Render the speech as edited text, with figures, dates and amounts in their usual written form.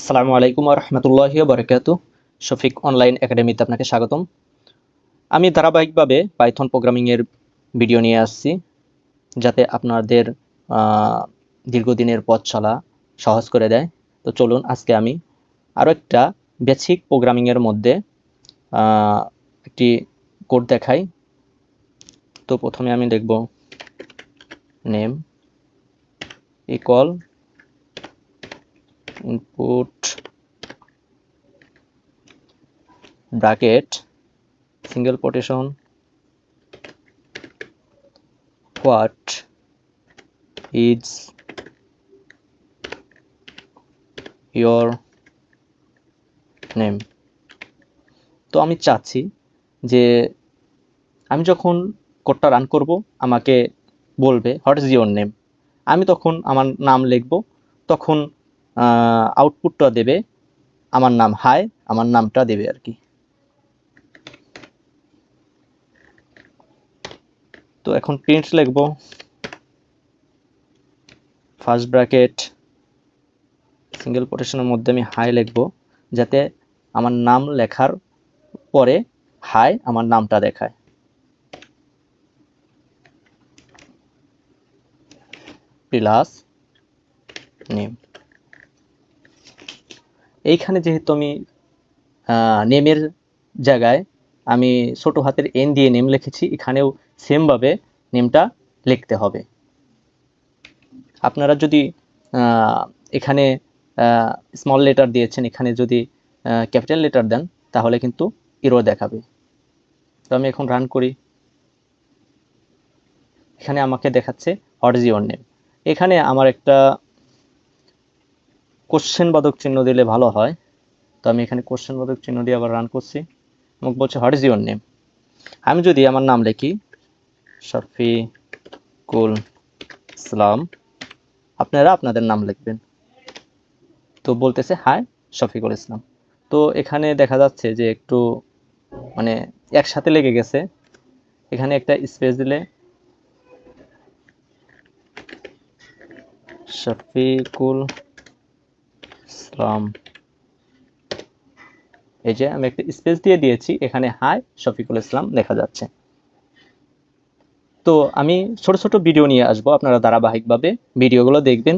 আসসালামু আলাইকুম ওয়া রাহমাতুল্লাহি ওয়া বারাকাতুহু। শফিক অনলাইন একাডেমিতে আপনাকে স্বাগতম। আমি ধারাবাহিকভাবে পাইথন প্রোগ্রামিং এর ভিডিও নিয়ে আসছি, যাতে আপনাদের দীর্ঘদিনের পথ চলা সহজ করে দেয়। তো চলুন আজকে আমি আরও একটা বেসিক প্রোগ্রামিং এর মধ্যে একটি কোড দেখাই। তো প্রথমে আমি লিখব name equal input bracket single quotation what is your name। তো আমি চাচ্ছি যে আমি যখন কোডটা রান করব আমাকে বলবে হোয়াট ইজ ইওর নেম। আমি তখন আমার নাম লিখব, তখন আউটপুটটা দেবে আমার নাম হাই, আমার নামটা দেবে আর কি। তো এখন প্রিন্ট লিখব, ফার্স্ট ব্র্যাকেট সিঙ্গেল কোটেশনের মধ্যে আমি হাই লিখব, যাতে আমার নাম লেখার পরে হাই আমার নামটা দেখায়। Plus name. এইখানে যেহেতু আমি নেমের জায়গায় আমি ছোট হাতের এন দিয়ে নেম লিখেছি, এখানেও সেমভাবে নেমটা লিখতে হবে। আপনারা যদি এখানে স্মল লেটার দিয়েছেন, এখানে যদি ক্যাপিটাল লেটার দেন তাহলে কিন্তু এরর দেখাবে। তো আমি এখন রান করি, এখানে আমাকে দেখাচ্ছে হোয়াট ইজ ইওর নেম। এখানে আমার একটা কোশ্চেন বাদক চিহ্ন দিলে ভালো হয়, তো আমি এখানে কোশ্চেন বাদক চিহ্ন দিয়ে আবার রান করছি। আমাকে বলছে হোয়াট ইজ ইওর নেম। আমি যদি আমার নাম লিখি শফিকুল ইসলাম, আপনারা আপনাদের নাম লিখবেন। তো বলতেছে হাই শফিকুল ইসলাম। তো এখানে দেখা যাচ্ছে যে একটু মানে একসাথে লেগে গেছে, এখানে একটা স্পেস দিলে শফিকুল ইসলাম, এই যে আমি একটা স্পেস দিয়ে দিয়েছি, এখানে হাই শফিকুল ইসলাম দেখা যাচ্ছে। তো আমি ছোট ছোট ভিডিও নিয়ে আসবো, আপনারা ধারাবাহিকভাবে ভিডিওগুলো দেখবেন,